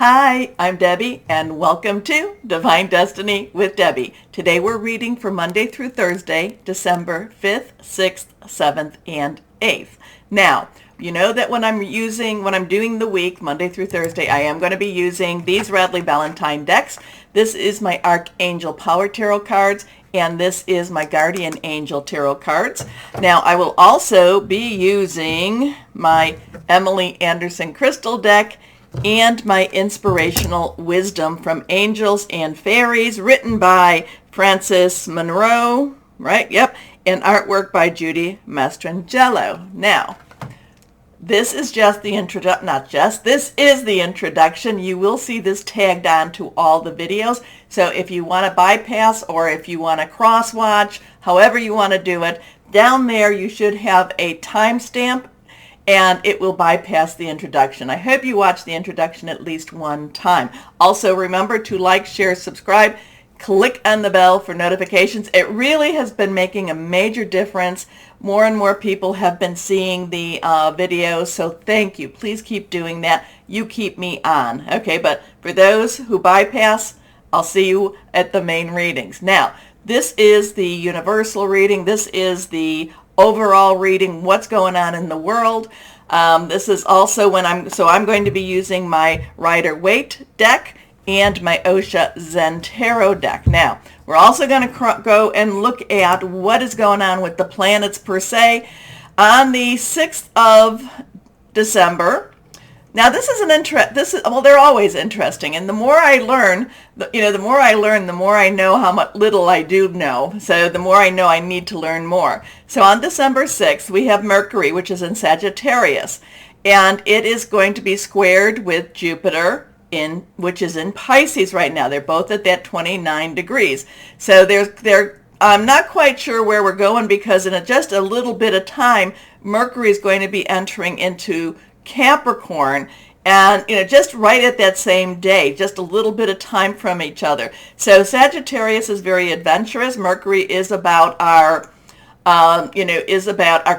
Hi, I'm Debbie, and welcome to Divine Destiny with Debbie. Today we're reading for Monday through Thursday, December 5th, 6th, 7th, and 8th. Now, you know that when I'm doing the week, Monday through Thursday, I am going to be using these Radley Valentine decks. This is my Archangel Power Tarot cards, and this is my Guardian Angel Tarot cards. Now, I will also be using my Emily Anderson Crystal deck and my Inspirational Wisdom from Angels and Fairies, written by Frances Monroe, right? Yep. And artwork by Judy Mastrangelo. Now, this is just the this is the introduction. You will see this tagged on to all the videos. So if you want to bypass or if you want to cross-watch, however you want to do it, down there you should have a timestamp and it will bypass the introduction. I hope you watch the introduction at least one time. Also, remember to like, share, subscribe, click on the bell for notifications. It really has been making a major difference. More and more people have been seeing the videos, so thank you. Please keep doing that. You keep me on. Okay, but for those who bypass, I'll see you at the main readings. Now, this is the universal reading. This is the overall reading, what's going on in the world. This is also I'm going to be using my Rider-Waite deck and my Osha Zen Tarot deck. Now, we're also going to go and look at what is going on with the planets per se on the 6th of December. Now, they're always interesting, and the more I learn, the more I know how much little I do know. So the more I know, I need to learn more. So on December 6th, we have Mercury, which is in Sagittarius, and it is going to be squared with Jupiter, which is in Pisces right now. They're both at that 29 degrees. So I'm not quite sure where we're going, because in just a little bit of time, Mercury is going to be entering into Capricorn, and just right at that same day, just a little bit of time from each other. So Sagittarius is very adventurous. Mercury is about our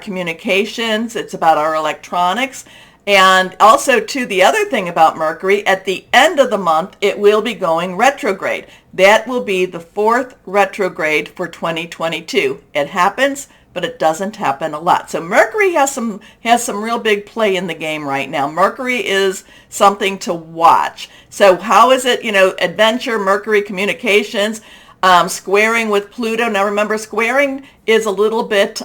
communications. It's about our electronics. And also, too, the other thing about Mercury, at the end of the month, it will be going retrograde. That will be the 4th retrograde for 2022. It happens, but it doesn't happen a lot. So Mercury has some real big play in the game right now. Mercury is something to watch. So how is it, adventure, Mercury, communications, squaring with Pluto. Now remember, squaring is a little bit,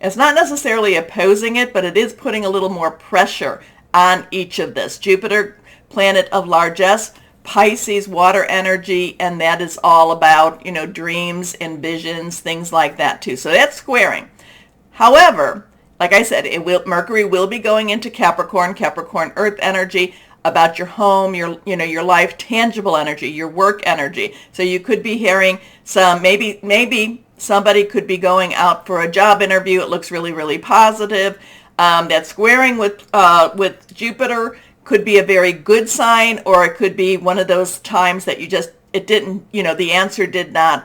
it's not necessarily opposing it, but it is putting a little more pressure on each of this. Jupiter, planet of largesse, Pisces, water energy, and that is all about, dreams and visions, things like that too. So that's squaring. However, like I said, Mercury will be going into Capricorn, earth energy, about your home, your life, tangible energy, your work energy. So you could be hearing maybe somebody could be going out for a job interview. It looks really, really positive. That squaring with Jupiter could be a very good sign, or it could be one of those times that the answer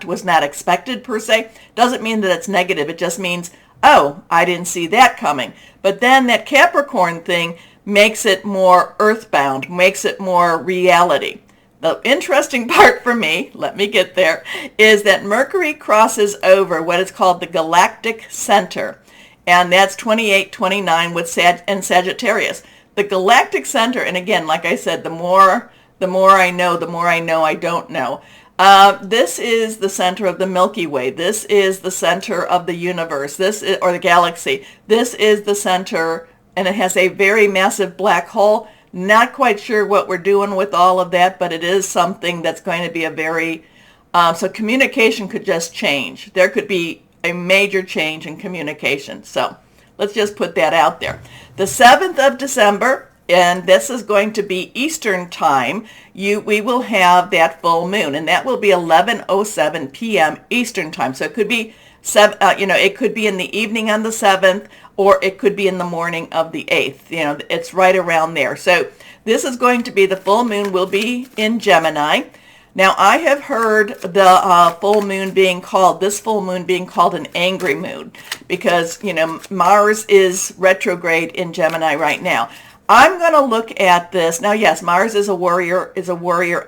was not expected per se. Doesn't mean that it's negative. It just means, oh, I didn't see that coming. But then that Capricorn thing makes it more earthbound, makes it more reality. The interesting part for me, let me get there, is that Mercury crosses over what is called the galactic center, and that's 28-29 with Sagittarius. The galactic center, and again, like I said, the more I know, I don't know. This is the center of the Milky Way. This is the center of the universe. Or the galaxy. This is the center, and it has a very massive black hole. Not quite sure what we're doing with all of that, but it is something that's going to be a very, so communication could just change. There could be a major change in communication. So let's just put that out there. The 7th of December, and this is going to be Eastern time, we will have that full moon, and that will be 11:07 p.m. Eastern time. So it could be it could be in the evening on the 7th, or it could be in the morning of the 8th. It's right around there. So this is going to be, the full moon will be in Gemini. Now, I have heard the full moon being called an angry moon, because, Mars is retrograde in Gemini right now. I'm going to look at this. Now, yes, Mars is a warrior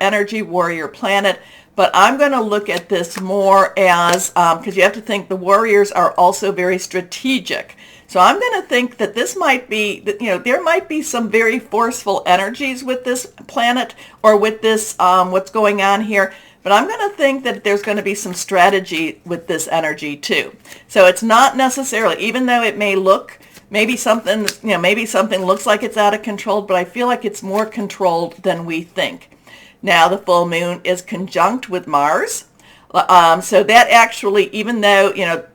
energy, warrior planet, but I'm going to look at this more as, because you have to think the warriors are also very strategic. So I'm going to think that this might be, there might be some very forceful energies with this planet or with this, what's going on here. But I'm going to think that there's going to be some strategy with this energy too. So it's not necessarily, even though it may look, maybe something looks like it's out of control, but I feel like it's more controlled than we think. Now the full moon is conjunct with Mars. So that actually, even though,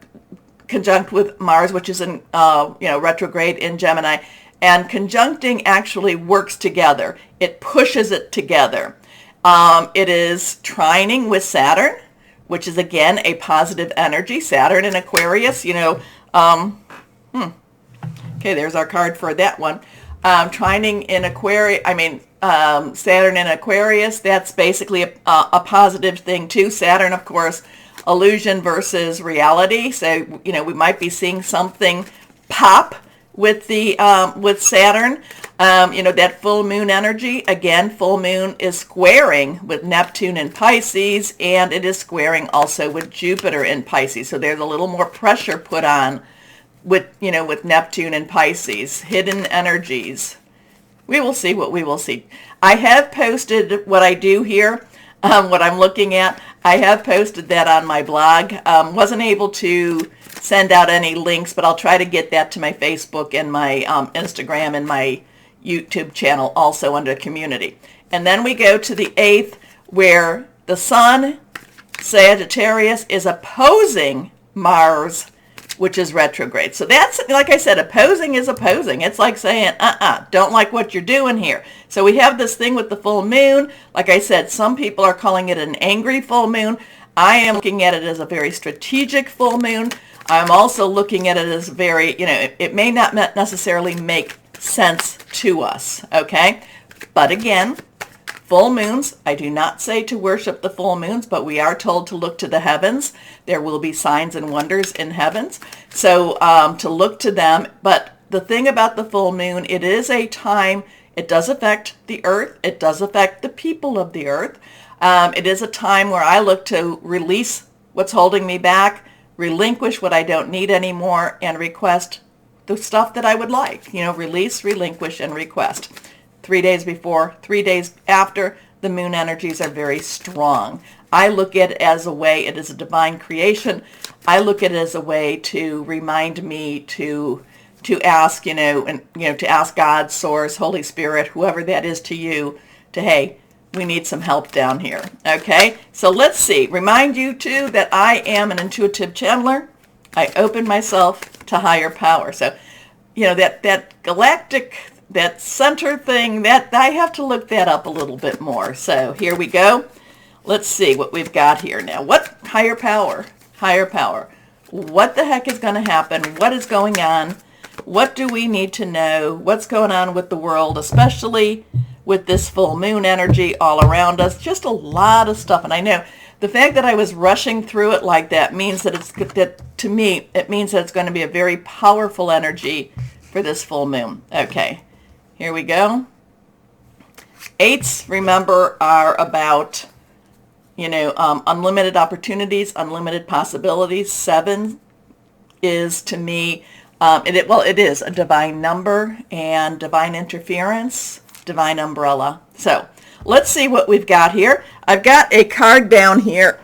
conjunct with Mars, which is in, retrograde in Gemini, and conjuncting actually works together. It pushes it together. It is trining with Saturn, which is again a positive energy. Saturn in Aquarius, okay, there's our card for that one. Trining in Aquarius, Saturn in Aquarius, that's basically a positive thing too. Saturn, of course, illusion versus reality. So, we might be seeing something pop with the with Saturn. That full moon energy, again, full moon is squaring with Neptune in Pisces, and it is squaring also with Jupiter in Pisces. So there's a little more pressure put on with Neptune and Pisces, hidden energies. We will see what we will see. I have posted what I do here, what I'm looking at. I have posted that on my blog. Wasn't able to send out any links, but I'll try to get that to my Facebook and my Instagram and my YouTube channel also under community. And then we go to the 8th, where the Sun, Sagittarius, is opposing Mars, which is retrograde. So that's, like I said, opposing is opposing. It's like saying, don't like what you're doing here. So we have this thing with the full moon. Like I said, some people are calling it an angry full moon. I am looking at it as a very strategic full moon. I'm also looking at it as very, it may not necessarily make sense to us, okay? But again, full moons, I do not say to worship the full moons, but we are told to look to the heavens. There will be signs and wonders in heavens. So to look to them. But the thing about the full moon, it is a time, it does affect the earth. It does affect the people of the earth. It is a time where I look to release what's holding me back, relinquish what I don't need anymore, and request the stuff that I would like. Release, relinquish, and request. 3 days before, 3 days after, the moon energies are very strong. I look at it as a way, it is a divine creation. I look at it as a way to remind me to ask, to ask God, Source, Holy Spirit, whoever that is to you, hey, we need some help down here. Okay, so let's see. Remind you too that I am an intuitive channeler. I open myself to higher power. So, that galactic, that center thing, that I have to look that up a little bit more. So here we go. Let's see what we've got here now. What higher power? Higher power. What the heck is going to happen? What is going on? What do we need to know? What's going on with the world, especially with this full moon energy all around us? Just a lot of stuff. And I know the fact that I was rushing through it like that means that to me, it means that it's going to be a very powerful energy for this full moon. Okay, here we go. 8s, remember, are about, unlimited opportunities, unlimited possibilities. 7 is, to me, it is a divine number and divine interference, divine umbrella. So let's see what we've got here. I've got a card down here.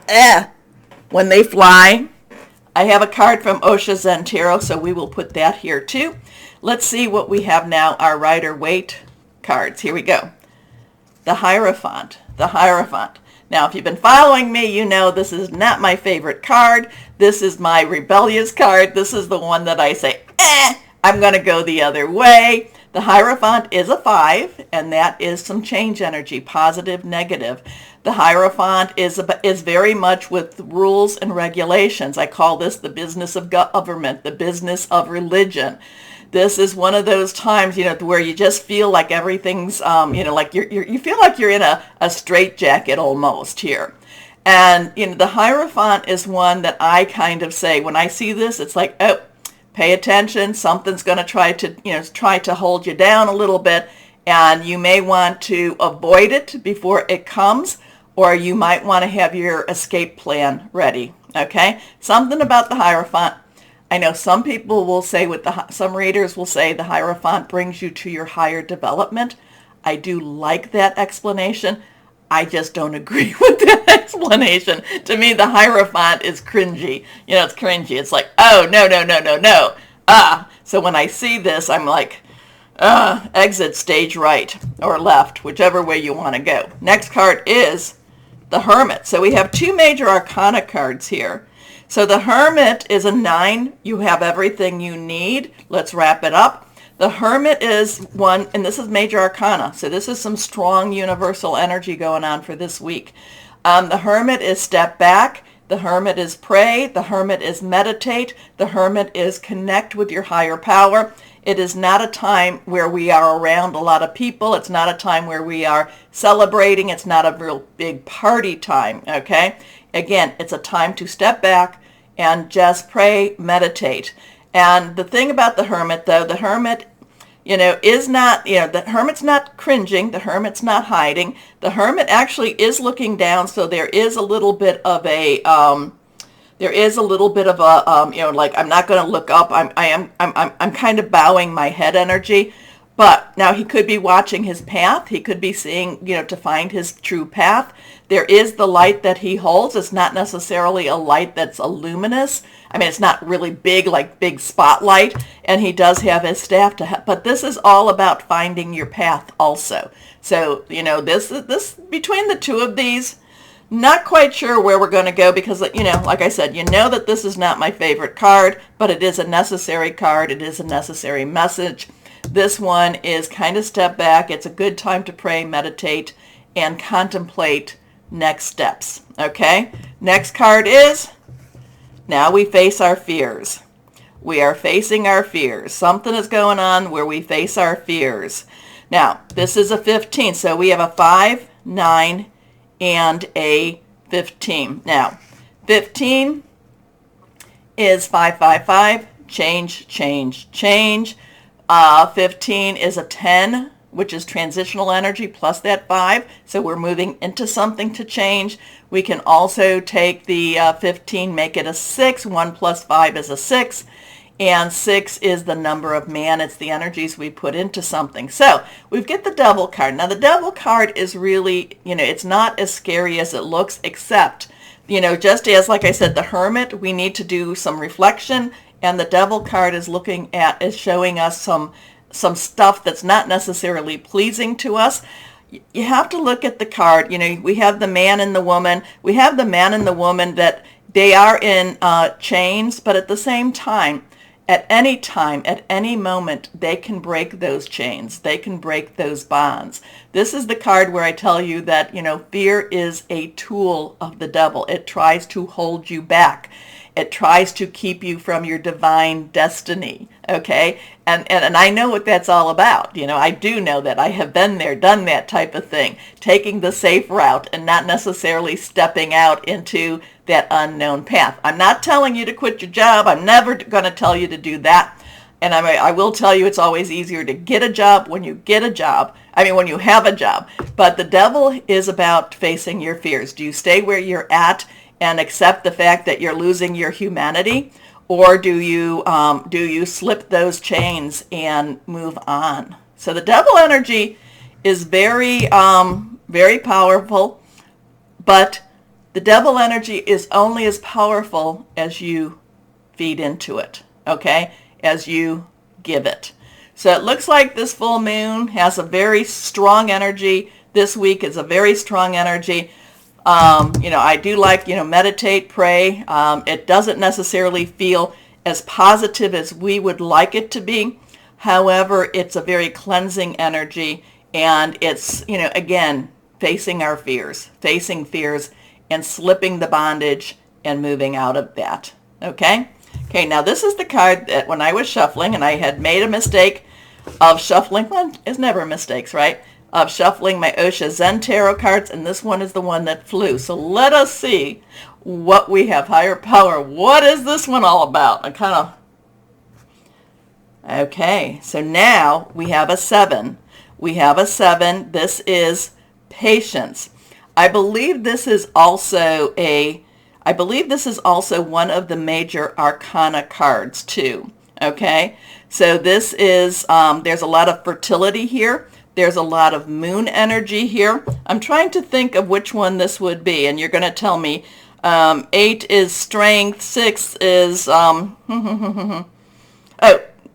When they fly. I have a card from Osha Zen Tarot, so we will put that here too. Let's see what we have now, our Rider-Waite cards. Here we go. The Hierophant. The Hierophant. Now, if you've been following me, you know this is not my favorite card. This is my rebellious card. This is the one that I say, I'm going to go the other way. The Hierophant is a 5, and that is some change energy, positive, negative. The Hierophant is very much with rules and regulations. I call this the business of government, the business of religion. This is one of those times, where you just feel like everything's, like you feel like you're in a straitjacket almost here. And, the Hierophant is one that I kind of say, when I see this, it's like, pay attention. Something's going to try to hold you down a little bit, and you may want to avoid it before it comes, or you might want to have your escape plan ready. Okay? Something about the Hierophant. I know some people will say some readers will say the Hierophant brings you to your higher development. I do like that explanation. I just don't agree with that explanation. To me, the Hierophant is cringy. It's cringy. It's like, oh, no, no, no, no, no. So when I see this, I'm like, exit stage right or left, whichever way you want to go. Next card is the Hermit. So we have two major arcana cards here. So the Hermit is a 9. You have everything you need. Let's wrap it up. The Hermit is one, and this is major arcana. So this is some strong universal energy going on for this week. The Hermit is step back. The Hermit is pray. The Hermit is meditate. The Hermit is connect with your higher power. It is not a time where we are around a lot of people. It's not a time where we are celebrating. It's not a real big party time, okay? Again, it's a time to step back and just pray, meditate. And the thing about the Hermit, though, the Hermit, is not, the Hermit's not cringing. The Hermit's not hiding. The Hermit actually is looking down, so there is a little bit of a, like, I'm not going to look up. I'm kind of bowing my head energy. But now he could be watching his path. He could be seeing, to find his true path. There is the light that he holds. It's not necessarily a light that's luminous. I mean, it's not really big, like big spotlight. And he does have his staff to help. But this is all about finding your path also. So, this between the two of these, not quite sure where we're going to go because, like I said, that this is not my favorite card, but it is a necessary card. It is a necessary message. This one is kind of step back. It's a good time to pray, meditate, and contemplate next steps. Okay? Next card is, now we face our fears. We are facing our fears. Something is going on where we face our fears. Now, this is a 15. So we have a 5, 9, and a 15. Now, 15 is 555. Change, change, change. 15 is a 10, which is transitional energy plus that 5. So we're moving into something to change. We can also take the 15, make it a 6. 1 plus 5 is a 6. And 6 is the number of man. It's the energies we put into something. So we get the Devil card. Now the Devil card is really, it's not as scary as it looks, except, just as, like I said, the Hermit, we need to do some reflection. And the Devil card is showing us some stuff that's not necessarily pleasing to us. You have to look at the card. We have the man and the woman. We have the man and the woman that they are in chains, but at the same time, at any moment, they can break those chains. They can break those bonds. This is the card where I tell you that, fear is a tool of the devil. It tries to hold you back. It tries to keep you from your divine destiny, okay? And I know what that's all about. I do know that. I have been there, done that type of thing, taking the safe route and not necessarily stepping out into that unknown path. I'm not telling you to quit your job. I'm never going to tell you to do that. And I will tell you it's always easier to get a job when you get a job. When you have a job. But the devil is about facing your fears. Do you stay where you're at and accept the fact that you're losing your humanity, or do you slip those chains and move on? So the devil energy is very very powerful, but the devil energy is only as powerful as you feed into it, okay? As you give it. So it looks like this full moon has a very strong energy. This week is a very strong energy. I do like, meditate, pray. It doesn't necessarily feel as positive as we would like it to be. However, it's a very cleansing energy, and it's, again, facing our fears, and slipping the bondage and moving out of that. Okay? Okay, now this is the card that when I was shuffling, and I had made a mistake of shuffling, well, it's never mistakes, right? Of shuffling my Osha Zen Tarot cards, and this one is the one that flew. So let us see what we have. Higher power. What is this one all about? I kind of Okay, so now we have a 7. We have a 7. This is patience. I believe this is also one of the major arcana cards too. Okay, so this is, there's a lot of fertility here. There's a lot of moon energy here. I'm trying to think of which one this would be, and you're going to tell me. 8 is strength, 6 is, oh,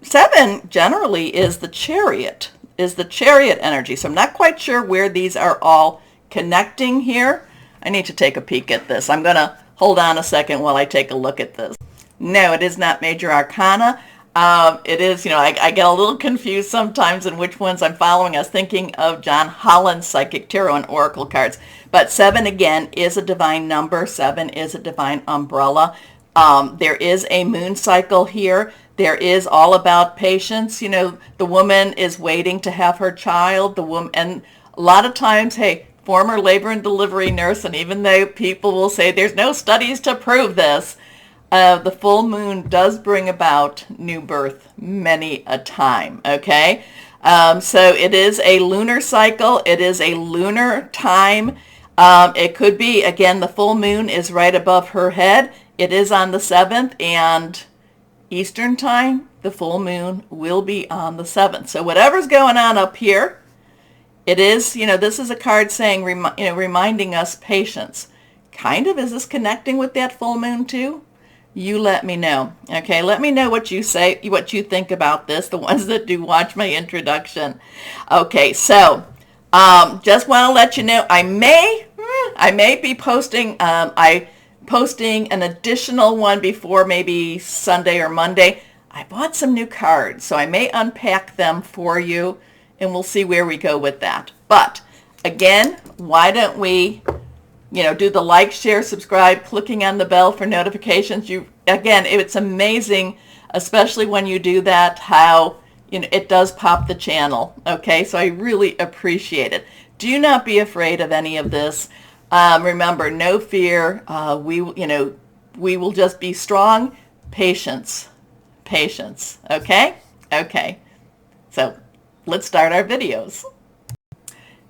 7 generally is the chariot energy. So I'm not quite sure where these are all connecting here. I need to take a peek at this. I'm going to hold on a second while I take a look at this. No, it is not major arcana. It is, I get a little confused sometimes in which ones I'm following. I was thinking of John Holland's Psychic Tarot and Oracle cards. But 7, again, is a divine number. 7 is a divine umbrella. There is a moon cycle here. There is all about patience. The woman is waiting to have her child. The woman, and a lot of times, hey, former labor and delivery nurse, and even though people will say there's no studies to prove this, the full moon does bring about new birth many a time, okay? So it is a lunar cycle. It is a lunar time. It could be, again, the full moon is right above her head. It is on the 7th, and Eastern time, the full moon will be on the 7th. So whatever's going on up here, it is, this is a card saying, reminding us patience. Kind of, is this connecting with that full moon too? You let me know. Okay, let me know what you say, what you think about this, the ones that do watch my introduction. Okay, so just want to let you know, I may be posting, posting an additional one before maybe Sunday or Monday. I bought some new cards, so I may unpack them for you, and we'll see where we go with that. But again, why don't we do the like, share, subscribe, clicking on the bell for notifications. Again, it's amazing, especially when you do that, how it does pop the channel. Okay, so I really appreciate it. Do not be afraid of any of this. Remember, no fear. We will just be strong. Patience. Okay. So let's start our videos.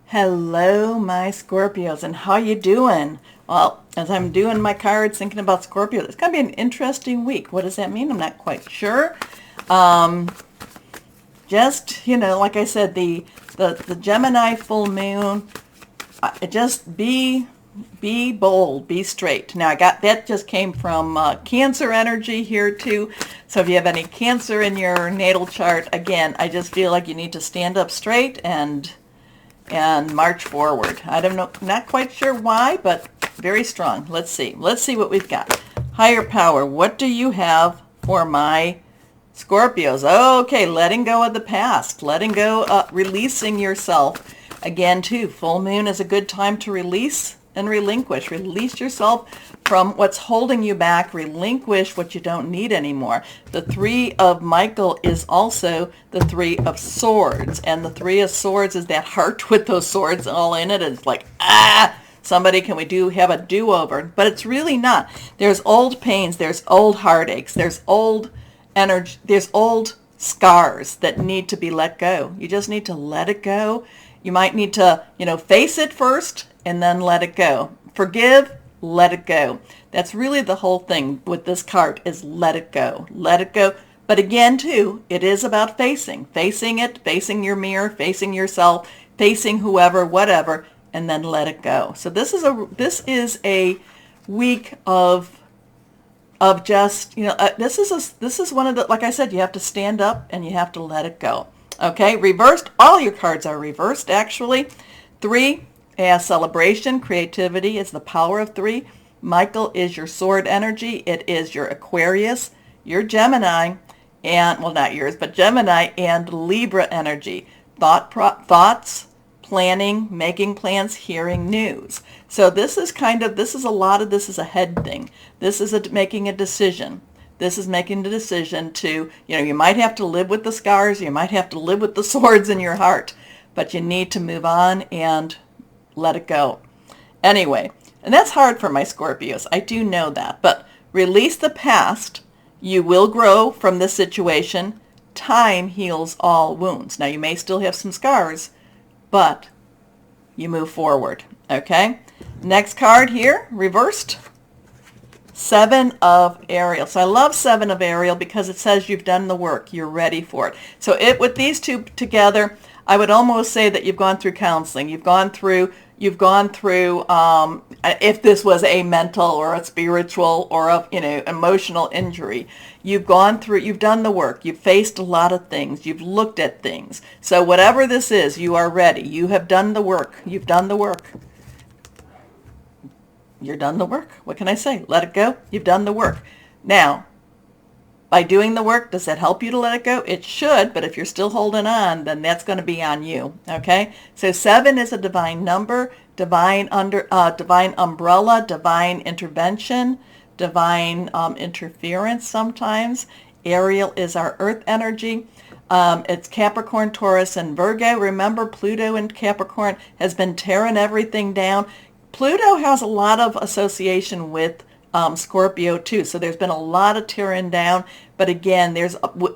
Hello, my Scorpios, and how you doing? Well, as I'm doing my cards, thinking about Scorpio, it's going to be an interesting week. What does that mean? I'm not quite sure. Just, like I said, the Gemini full moon, just be bold, be straight. Now, that just came from Cancer energy here, too. So if you have any Cancer in your natal chart, again, I just feel like you need to stand up straight and march forward. I don't know, not quite sure why, but very strong. Let's see what we've got. Higher power, what do you have for my Scorpios? Okay, letting go of the past, letting go, releasing yourself. Again, too, full moon is a good time to release and relinquish. Release yourself from what's holding you back. Relinquish what you don't need anymore. The 3 of Michael is also the 3 of Swords. And the 3 of Swords is that heart with those swords all in it. It's like, somebody, can we have a do-over? But it's really not. There's old pains. There's old heartaches. There's old energy. There's old scars that need to be let go. You just need to let it go. You might need to, face it first and then let it go. Forgive, let it go. That's really the whole thing with this card, is let it go. Let it go. But again, too, it is about facing it, facing your mirror, facing yourself, facing whoever, whatever, and then let it go. So this is a week of just, this is one of the, like I said, you have to stand up and you have to let it go. Okay, reversed, all your cards are reversed, actually. 3, as celebration, creativity is the power of 3. Michael is your sword energy. It is your Aquarius, your Gemini, and, well, not yours, but Gemini and Libra energy. Thoughts, planning, making plans, hearing news. So this is a lot of this is a head thing. This is making a decision. This is making the decision to, you might have to live with the scars, you might have to live with the swords in your heart, but you need to move on and let it go. Anyway, and that's hard for my Scorpios. I do know that, but release the past. You will grow from this situation. time heals all wounds. Now, you may still have some scars, but you move forward, okay? Next card here, reversed. 7 of Ariel. So I love 7 of Ariel because it says you've done the work. You're ready for it. So with these two together, I would almost say that you've gone through counseling. You've gone through, if this was a mental or a spiritual or a, emotional injury, you've done the work. You've faced a lot of things. You've looked at things. So whatever this is, you are ready. You have done the work. You've done the work. You're done the work. What can I say? Let it go. You've done the work. Now, by doing the work, does that help you to let it go? It should, but if you're still holding on, then that's going to be on you, okay? So 7 is a divine number, divine umbrella, divine intervention, divine interference sometimes. Ariel is our earth energy. It's Capricorn, Taurus, and Virgo. Remember, Pluto in Capricorn has been tearing everything down. Pluto has a lot of association with Scorpio too, so there's been a lot of tearing down. But again,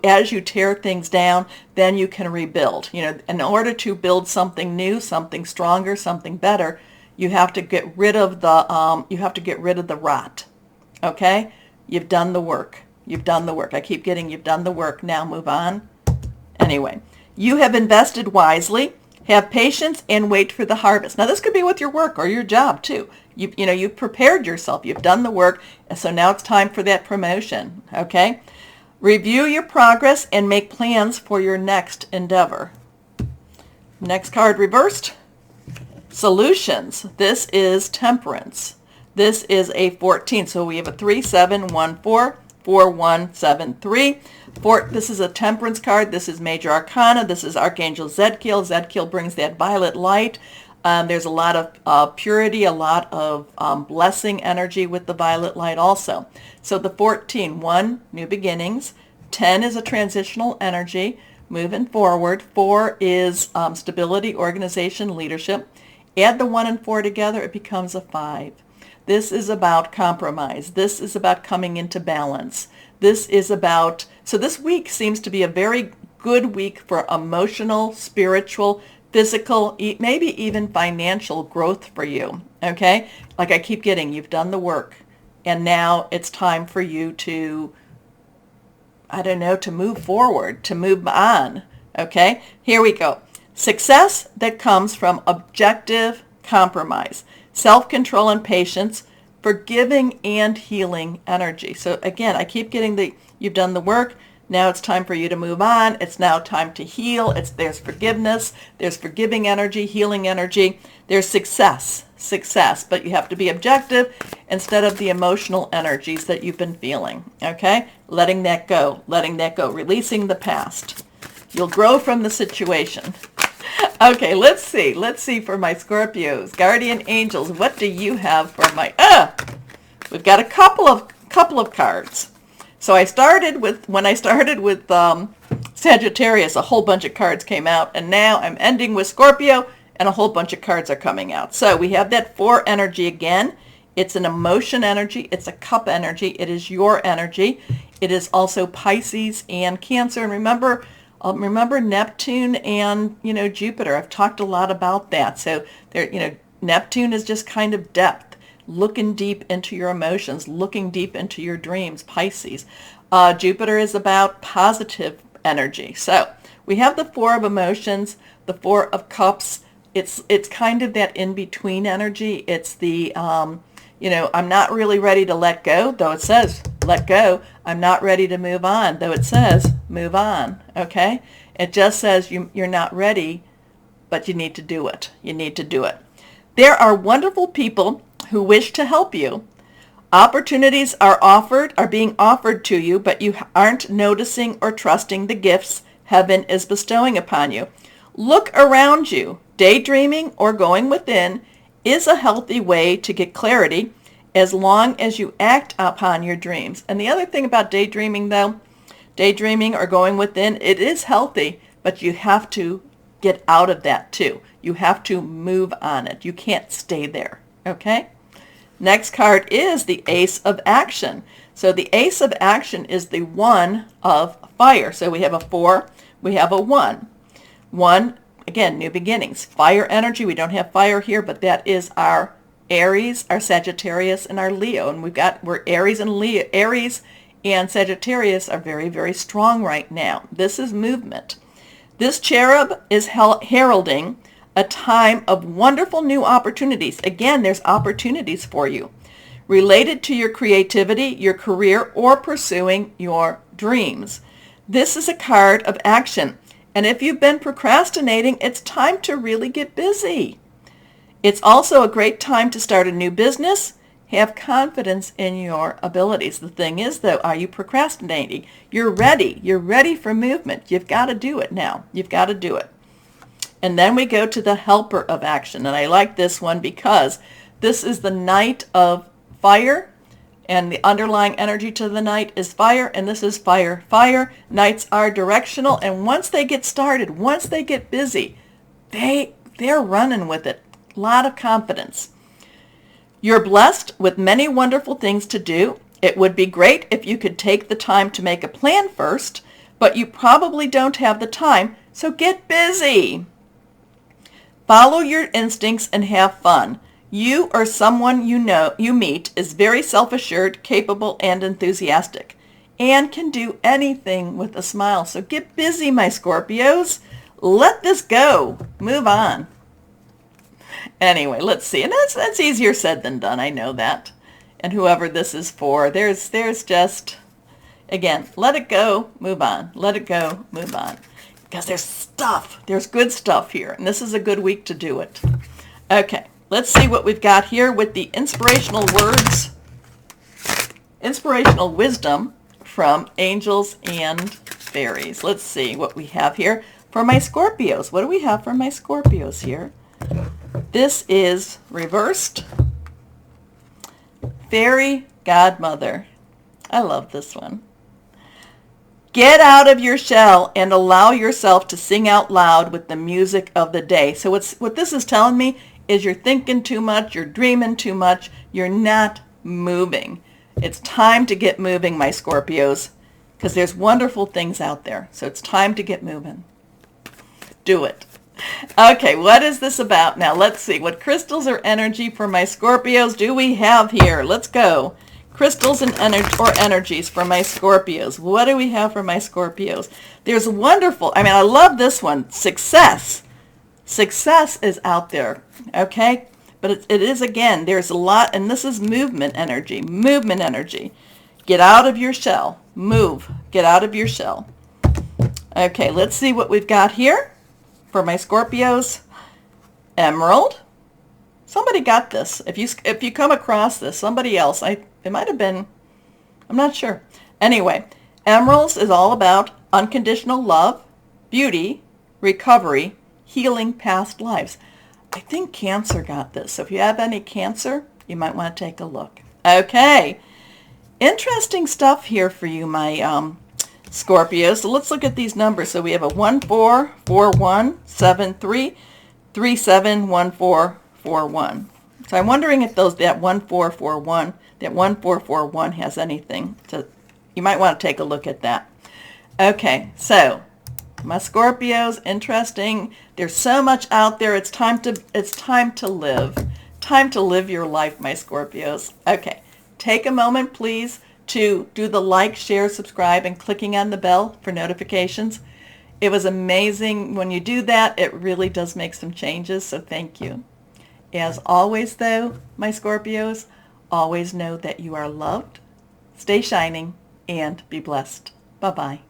as you tear things down, then you can rebuild. In order to build something new, something stronger, something better, you have to get rid of the rot. Okay, you've done the work. You've done the work. I keep getting you've done the work. Now move on. Anyway, you have invested wisely. Have patience and wait for the harvest. Now, this could be with your work or your job, too. You've prepared yourself. You've done the work, and so now it's time for that promotion, okay? Review your progress and make plans for your next endeavor. Next card reversed. Solutions. This is temperance. This is a 14, so we have a 3, 7, 1, 4, 4, 1, 7, 3. This is a temperance card. This is major arcana. This is Archangel Zadkiel. Zadkiel brings that violet light. There's a lot of purity, a lot of blessing energy with the violet light also. So the 14, 1, new beginnings. 10 is a transitional energy, moving forward. 4 is stability, organization, leadership. Add the 1 and 4 together, it becomes a 5. This is about compromise. This is about coming into balance. This is about, so this week seems to be a very good week for emotional, spiritual, physical, maybe even financial growth for you, okay? Like I keep getting, you've done the work, and now it's time for you to, to move forward, to move on, okay? Here we go. Success that comes from objective compromise, self-control and patience, forgiving and healing energy. So again, I keep getting you've done the work. Now it's time for you to move on. It's now time to heal. There's forgiveness. There's forgiving energy, healing energy. There's success, but you have to be objective instead of the emotional energies that you've been feeling, okay? Letting that go, releasing the past. You'll grow from the situation. Okay, let's see for my Scorpios, guardian angels. What do you have for my? We've got a couple of cards. So when I started with Sagittarius, a whole bunch of cards came out, and now I'm ending with Scorpio, and a whole bunch of cards are coming out. So we have that 4 energy again. It's an emotion energy. It's a cup energy. It is your energy. It is also Pisces and Cancer. And remember Neptune and Jupiter. I've talked a lot about that. So there, Neptune is just kind of depth, looking deep into your emotions, looking deep into your dreams. Pisces. Jupiter is about positive energy. So we have the 4 of emotions, the 4 of cups. It's kind of that in between energy. It's the I'm not really ready to let go, though it says let go. I'm not ready to move on, though it says move on, okay? It just says you're not ready, but you need to do it. You need to do it. There are wonderful people who wish to help you. Opportunities are being offered to you, but you aren't noticing or trusting the gifts heaven is bestowing upon you. Look around you. Daydreaming or going within is a healthy way to get clarity as long as you act upon your dreams. And the other thing about daydreaming, though, daydreaming or going within, it is healthy, but you have to get out of that too. You have to move on it. You can't stay there, okay? Next card is the Ace of Action. So the Ace of Action is the 1 of fire. So we have a 4, we have a 1. 1, again, new beginnings. Fire energy, we don't have fire here, but that is our Aries, our Sagittarius, and our Leo. And we're Aries and Leo. Aries and Sagittarius are very, very strong right now. This is movement. This cherub is heralding a time of wonderful new opportunities. Again, there's opportunities for you related to your creativity, your career, or pursuing your dreams. This is a card of action. And if you've been procrastinating, it's time to really get busy. It's also a great time to start a new business. Have confidence in your abilities. The thing is, though, are you procrastinating? You're ready. You're ready for movement. You've got to do it now. You've got to do it. And then we go to the Helper of Action. And I like this one because this is the Knight of Fire. And the underlying energy to the Knight is fire. And this is fire. Fire. Knights are directional. And once they get started, once they get busy, they're running with it. A lot of confidence. You're blessed with many wonderful things to do. It would be great if you could take the time to make a plan first, but you probably don't have the time, so get busy. Follow your instincts and have fun. You or someone you meet is very self-assured, capable, and enthusiastic, and can do anything with a smile. So get busy, my Scorpios. Let this go. Move on. Anyway, let's see. And that's easier said than done. I know that. And whoever this is for, there's just, again, let it go, move on. Let it go, move on. Because there's good stuff here. And this is a good week to do it. Okay, let's see what we've got here with the inspirational words, inspirational wisdom from angels and fairies. Let's see what we have here for my Scorpios. What do we have for my Scorpios here? This is reversed Fairy Godmother. I love this one. Get out of your shell and allow yourself to sing out loud with the music of the day. So what this is telling me is you're thinking too much, you're dreaming too much, you're not moving. It's time to get moving, my Scorpios, because there's wonderful things out there. So it's time to get moving. Do it. Okay, what is this about? Now, let's see. What crystals or energy for my Scorpios do we have here? Let's go. Crystals and energies for my Scorpios. What do we have for my Scorpios? There's wonderful, I love this one. Success. Success is out there, okay? But it is, again, there's a lot, and this is movement energy. Movement energy. Get out of your shell. Move. Get out of your shell. Okay, let's see what we've got here. For my Scorpios, Emerald. Somebody got this. If you come across this, somebody else, it might have been, I'm not sure. Anyway, Emeralds is all about unconditional love, beauty, recovery, healing past lives. I think Cancer got this. So if you have any Cancer, you might want to take a look. Okay. Interesting stuff here for you, my Scorpio. So let's look at these numbers. So we have a 144173371441. So I'm wondering if that 1441 has anything to, you might want to take a look at that. Okay, so my Scorpios, interesting. There's so much out there. It's time to live. Time to live your life, my Scorpios. Okay, take a moment, please, to do the like, share, subscribe, and clicking on the bell for notifications. It was amazing. When you do that, it really does make some changes, so thank you. As always, though, my Scorpios, always know that you are loved, stay shining, and be blessed. Bye-bye.